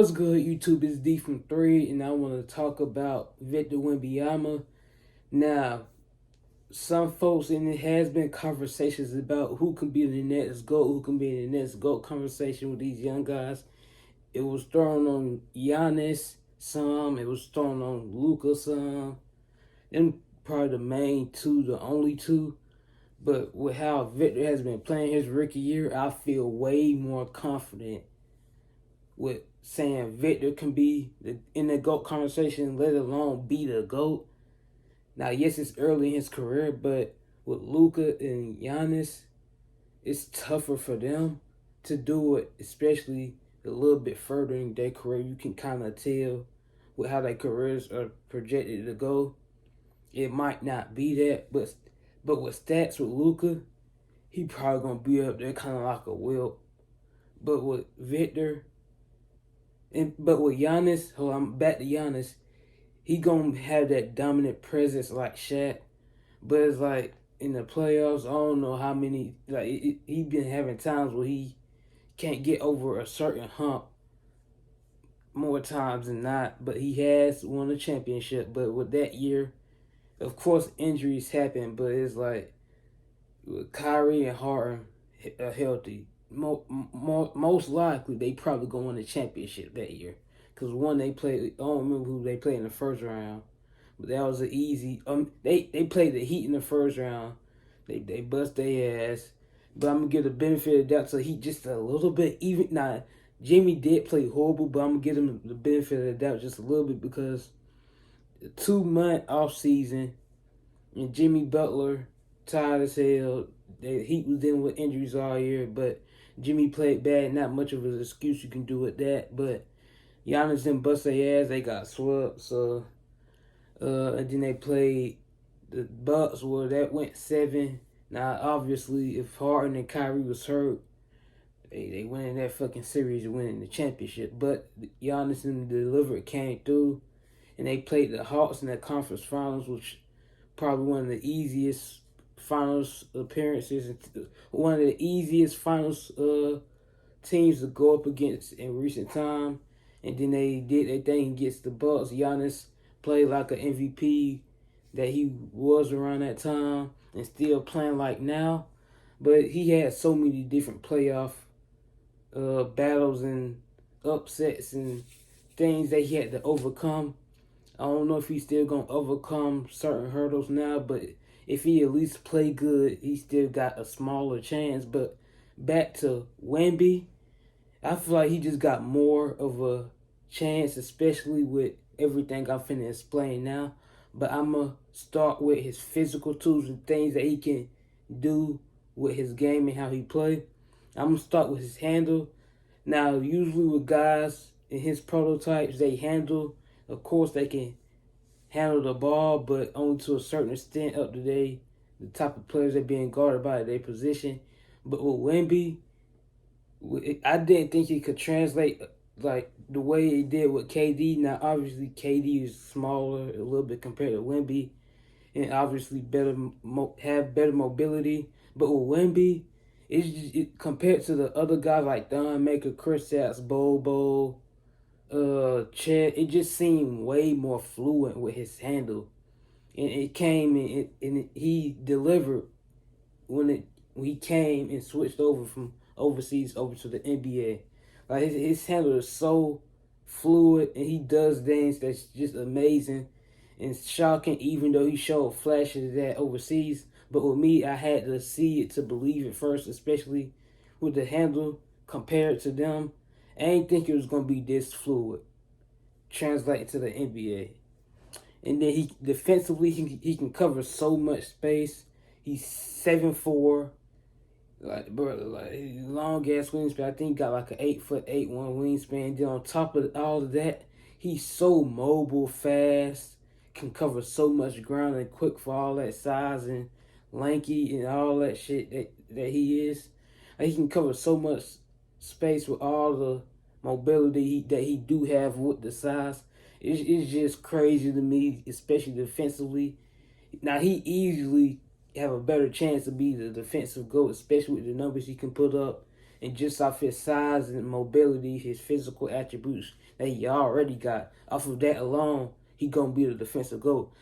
What's good, YouTube? It's D from 3, and I want to talk about Victor Wembanyama. Now, some folks, and it has been conversations about who can be the next GOAT, who can be the next GOAT conversation with these young guys. It was thrown on Giannis some, it was thrown on Luka some. Them probably the main two, the only two. But with how Victor has been playing his rookie year, I feel way more confident with saying Victor can be in the GOAT conversation, let alone be the GOAT. Now, yes, it's early in his career, but with Luka and Giannis, it's tougher for them to do it, especially a little bit further in their career. You can kind of tell with how their careers are projected to go. It might not be that, but with stats with Luka, he probably gonna be up there kind of like a Wilt. But with Victor, but with Giannis, hold on, I'm back to Giannis. He gonna have that dominant presence like Shaq, but it's like in the playoffs, I don't know how many. Like he been having times where he can't get over a certain hump more times than not. But he has won a championship. But with that year, of course, injuries happen. But it's like with Kyrie and Harden healthy, most likely they probably going to win the championship that year. Because one they played, I don't remember who they played in the first round, but that was an easy. They played the Heat in the first round. They bust their ass, but I'm gonna give the benefit of the doubt to Heat just a little bit. Even now, Jimmy did play horrible, but I'm gonna give him the benefit of the doubt just a little bit because the 2 month off season and Jimmy Butler tired as hell. The Heat was dealing with injuries all year, but Jimmy played bad. Not much of an excuse you can do with that. But Giannis didn't bust their ass. They got swept. So, and then they played the Bucks. Well, that went 7. Now, obviously, if Harden and Kyrie was hurt, they winning that fucking series and winning the championship. But Giannis and the delivery came through, and they played the Hawks in the conference finals, which probably one of the easiest finals appearances, and one of the easiest finals teams to go up against in recent time. And then they did their thing against the Bucks. Giannis played like an MVP that he was around that time and still playing like now. But he had so many different playoff battles and upsets and things that he had to overcome. I don't know if he's still gonna overcome certain hurdles now, but if he at least play good, he still got a smaller chance. But back to Wemby, I feel like he just got more of a chance, especially with everything I'm finna explain now. But I'm gonna start with his physical tools and things that he can do with his game and how he play. I'm gonna start with his handle. Now, usually with guys in his prototypes, they handle. Of course, they can handle the ball, but only to a certain extent up to the type of players that being guarded by their position. But with Wemby, I didn't think he could translate like the way he did with KD. Now, obviously, KD is smaller a little bit compared to Wemby, and obviously have better mobility. But with Wemby, it's just, compared to the other guys like Don Maker, Chris Sachs, Bobo, Chet, it just seemed way more fluent with his handle, and it came and he delivered when he came and switched over from overseas over to the NBA. Like his handle is so fluid, and he does things that's just amazing and shocking. Even though he showed flashes of that overseas, but with me, I had to see it to believe it first, especially with the handle compared to them. I didn't think it was gonna be this fluid, translating to the NBA. And then he defensively he can cover so much space. He's 7'4", like bro, like long ass wingspan. I think he got like an 8'8" wingspan. Then on top of all of that, he's so mobile, fast, can cover so much ground and quick for all that size and lanky and all that shit that he is. Like, he can cover so much space with all the mobility that he do have with the size. It's just crazy to me, especially defensively. Now he easily have a better chance to be the defensive GOAT, especially with the numbers he can put up and just off his size and mobility, his physical attributes that he already got. Off of that alone, he gonna be the defensive GOAT.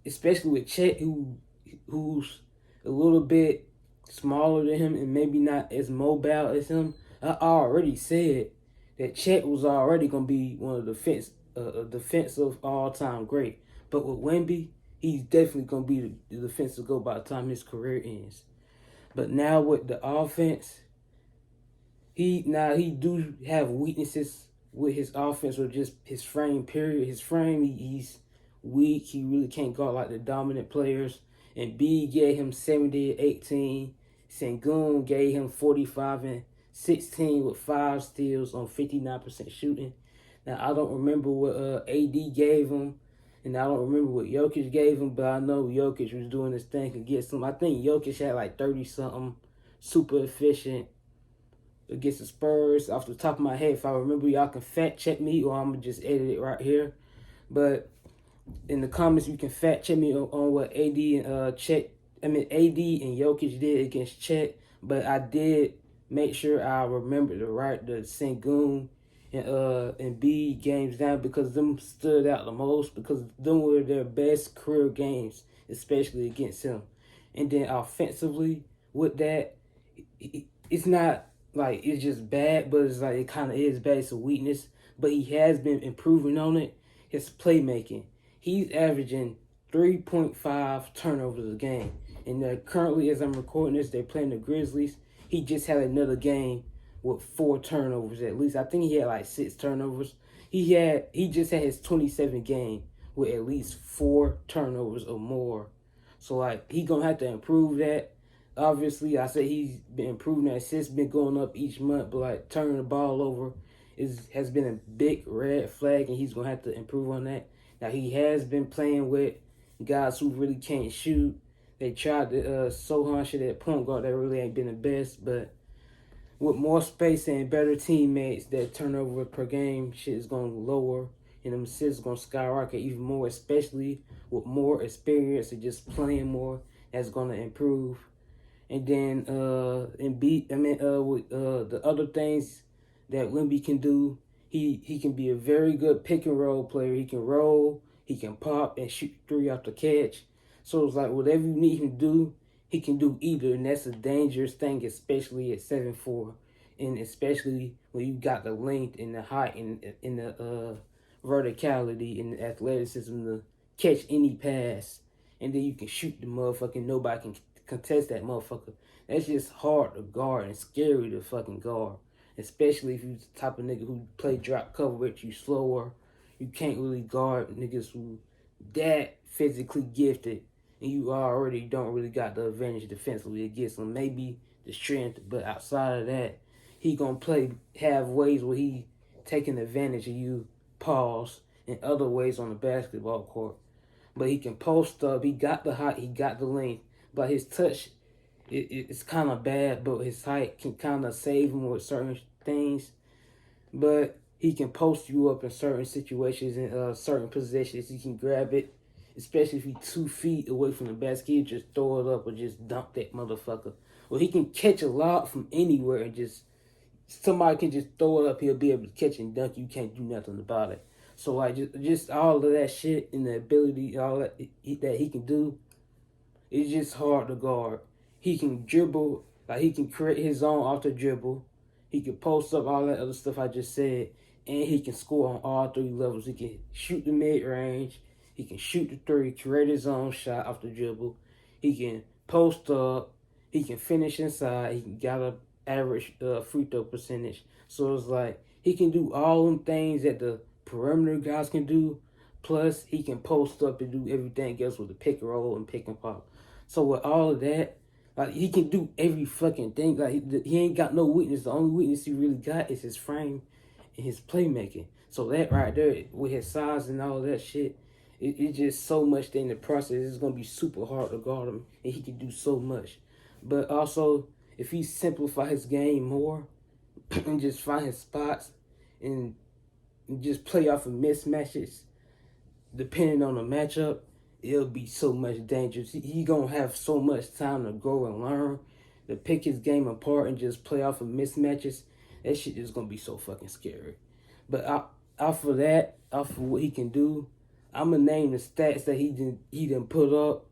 Especially with Chet, who's a little bit smaller than him and maybe not as mobile as him. I already said that Chet was already gonna be one of the defensive all time great. But with Wemby, he's definitely gonna be the defensive GOAT by the time his career ends. But now with the offense, he do have weaknesses with his offense or just his frame. Period. His frame, he's weak. He really can't guard like the dominant players. And B gave him 70 and 18. Sengun gave him 45 and 16 with 5 steals on 59% shooting. Now I don't remember what AD gave him, and I don't remember what Jokic gave him, but I know Jokic was doing his thing against him. I think Jokic had like 30 something, super efficient against the Spurs. Off the top of my head, if I remember, y'all can fact check me, or I'm gonna just edit it right here. But in the comments, you can fact check me on what AD and AD and Jokic did against Chet. But I did make sure I remember the Sengun and B games down, because them stood out the most, because them were their best career games, especially against him. And then offensively, with that, it's not like it's just bad, but it's like it kind of is bad. It's a weakness, but he has been improving on it. His playmaking, he's averaging 3.5 turnovers a game. And currently, as I'm recording this, they're playing the Grizzlies. He just had another game with 4 turnovers at least. I think he had like 6 turnovers. He just had his 27th game with at least 4 turnovers or more. So like he gonna have to improve that. Obviously, I said he's been improving that. Assists been going up each month, but like turning the ball over has been a big red flag, and he's gonna have to improve on that. Now he has been playing with guys who really can't shoot. They tried to Sohan shit at point guard. That really ain't been the best, but with more space and better teammates, that turnover per game shit is going to lower, and them assists going to skyrocket even more, especially with more experience and just playing more. That's going to improve. And then with the other things that Wemby can do, he can be a very good pick and roll player. He can roll, he can pop and shoot 3 off the catch. So it's like whatever you need him to do, he can do either, and that's a dangerous thing, especially at 7'4", and especially when you got the length and the height and in the verticality and the athleticism to catch any pass, and then you can shoot the motherfucker. Nobody can contest that motherfucker. That's just hard to guard and scary to fucking guard, especially if you the type of nigga who play drop coverage. You slower, you can't really guard niggas who that physically gifted, and you already don't really got the advantage defensively against him. Maybe the strength, but outside of that, he gonna have ways where he taking advantage of you, pause, in other ways on the basketball court. But he can post up. He got the height. He got the length. But his touch, it's kind of bad. But his height can kind of save him with certain things. But he can post you up in certain situations and certain positions. He can grab it, especially if he's 2 feet away from the basket. He just throw it up or just dunk that motherfucker. Or he can catch a lob from anywhere and just somebody can just throw it up. He'll be able to catch and dunk. You can't do nothing about it. So like just all of that shit and the ability, all that he can do, it's just hard to guard. He can dribble, like he can create his own off the dribble. He can post up, all that other stuff I just said, and he can score on all 3 levels. He can shoot the mid range. He can shoot the 3, create his own shot off the dribble. He can post up. He can finish inside. He can got a average free throw percentage. So it's like he can do all them things that the perimeter guys can do. Plus, he can post up and do everything else with the pick and roll and pick and pop. So with all of that, like he can do every fucking thing. Like he ain't got no weakness. The only weakness he really got is his frame and his playmaking. So that right there, with his size and all that shit, it's just so much in the process. It's gonna be super hard to guard him, and he can do so much. But also, if he simplify his game more and just find his spots and just play off of mismatches, depending on the matchup, it'll be so much dangerous. He gonna have so much time to grow and learn, to pick his game apart and just play off of mismatches. That shit is gonna be so fucking scary. But off of that, off of what he can do, I'm gonna name the stats that he didn't put up.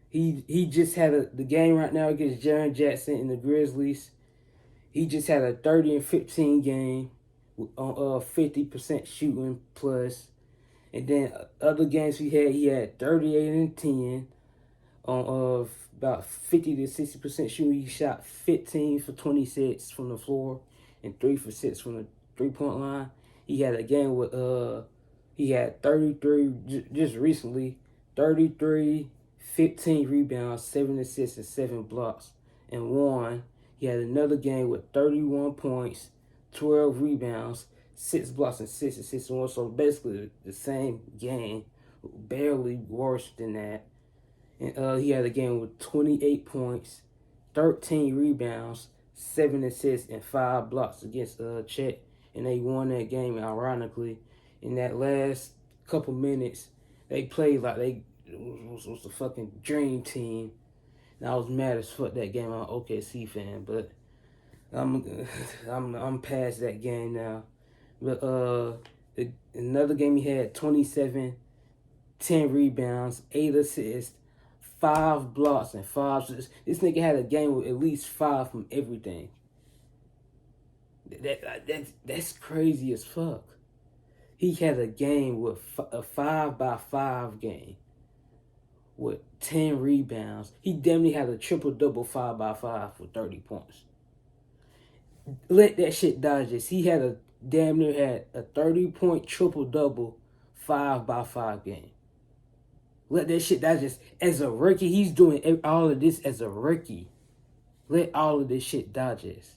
He just had the game right now against Jaren Jackson and the Grizzlies. He just had a 30-15 game on 50% shooting plus. And then other games he had 38-10 on about 50 to 60% shooting. He shot 15 for 26 from the floor and 3 for 6 from the 3-point line. He had a game with he had 33 just recently, 33, 15 rebounds, 7 assists and 7 blocks and won. He had another game with 31 points, 12 rebounds, 6 blocks and 6 assists and 1. So basically the same game, barely worse than that. And he had a game with 28 points, 13 rebounds, 7 assists, and 5 blocks against Chet. And they won that game, ironically. In that last couple minutes, they played like they was the fucking dream team. And I was mad as fuck that game. I'm an OKC fan, but I'm past that game now. But another game he had 27, 10 rebounds, 8 assists, 5 blocks, and 5 assists. This nigga had a game with at least 5 from everything. That's crazy as fuck. He had a game with a 5-by-5 game with 10 rebounds. He damn near had a triple-double 5-by-5 for 30 points. Let that shit digest. He had a damn near had a 30-point triple-double 5-by-5 game. Let that shit digest. As a rookie, he's doing all of this as a rookie. Let all of this shit digest.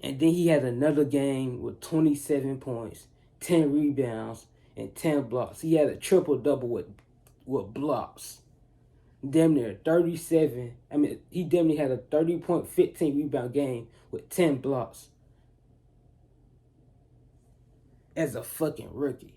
And then he had another game with 27 points, 10 rebounds, and 10 blocks. He had a triple-double with blocks. Damn near 37. He damn near had a 30-point, 15-rebound game with 10 blocks. As a fucking rookie.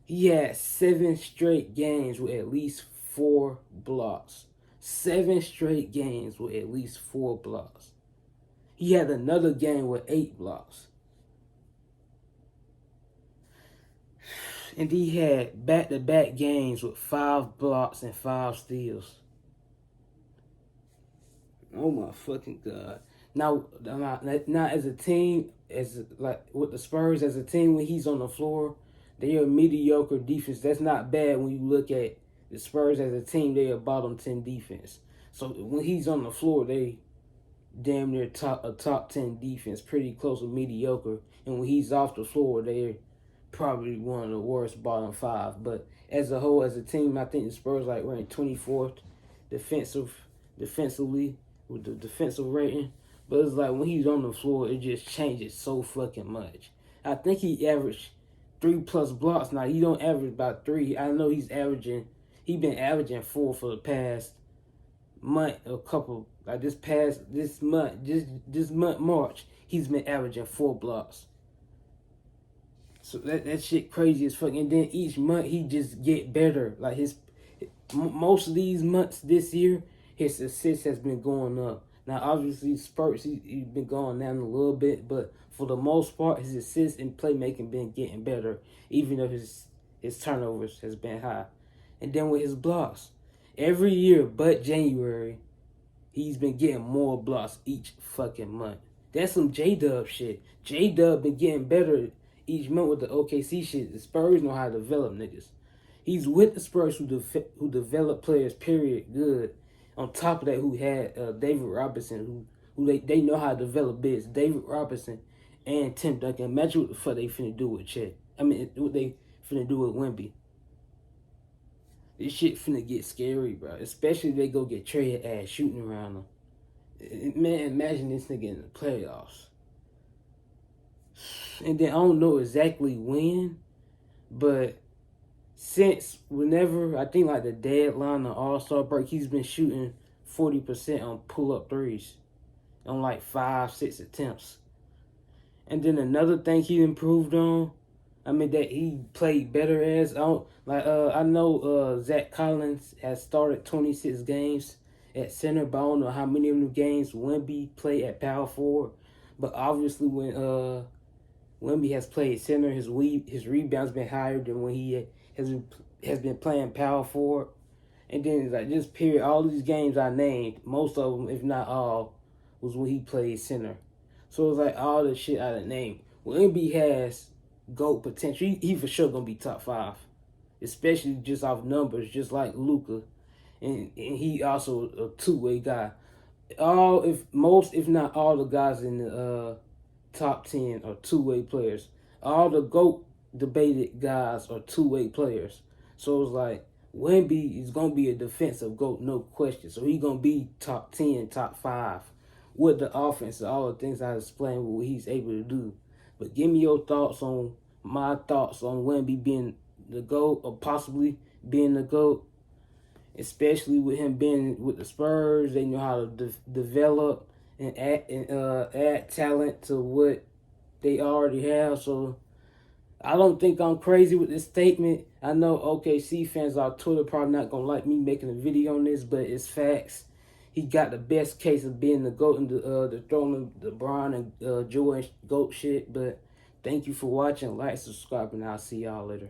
He had 7 straight games with at least 4 blocks. 7 straight games with at least 4 blocks. He had another game with 8 blocks. And he had back-to-back games with 5 blocks and 5 steals. Oh my fucking God. Now as a team, as like with the Spurs as a team, when he's on the floor, they are mediocre defense. That's not bad when you look at the Spurs as a team. They are bottom 10 defense. So when he's on the floor, they damn near top 10 defense, pretty close to mediocre. And when he's off the floor, they're probably one of the worst bottom 5. But as a whole, as a team, I think the Spurs like ranked 24th defensively with the defensive rating. But it's like when he's on the floor, it just changes so fucking much. I think he averaged 3+ blocks. Now he don't average about 3. I know he's been averaging 4 for the past month, a couple like this month March, he's been averaging 4 blocks. So that shit crazy as fuck. And then each month he just get better. Like most of these months this year, his assists has been going up. Now obviously spurts he's been going down a little bit, but for the most part his assists and playmaking been getting better, even though his turnovers has been high. And then with his blocks, every year but January, he's been getting more blocks each fucking month. That's some J-Dub shit. J-Dub been getting better each month with the OKC shit. The Spurs know how to develop niggas. He's with the Spurs who develop players, period, good. On top of that, who had David Robinson, who they know how to develop bigs. David Robinson and Tim Duncan. Imagine what the fuck they finna do with Chet. What they finna do with Wemby. This shit finna get scary, bro. Especially if they go get Trey ass shooting around them. Man, imagine this nigga in the playoffs. And then I don't know exactly when, but since whenever, I think like the deadline, the All-Star break, he's been shooting 40% on pull-up threes on like 5-6 attempts. And then another thing he improved on, that he played better as. I know Zach Collins has started 26 games at center, but I don't know how many of them games Wemby played at power forward. But obviously when Wemby has played center. His rebounds been higher than when he has been playing power forward. And then like this period, all these games I named, most of them, if not all, was when he played center. So it's like all the shit I done named. Well, Wemby has GOAT potential. He for sure gonna be top 5, especially just off numbers, just like Luka. And he also a two-way guy. If not all the guys in the top 10 are two-way players. All the GOAT debated guys are two-way players. So it's like Wemby is gonna be a defensive GOAT, no question. So he gonna be top 10, top 5 with the offense and all the things I explained what he's able to do. But give me your thoughts on my thoughts on Wemby being the GOAT or possibly being the GOAT, especially with him being with the Spurs. They know how to develop and add talent to what they already have. So I don't think I'm crazy with this statement. I know OKC fans on Twitter probably not gonna like me making a video on this, but it's facts. He got the best case of being the GOAT and the throwing the Bron and Jordan GOAT shit. But thank you for watching. Like, subscribe, and I'll see y'all later.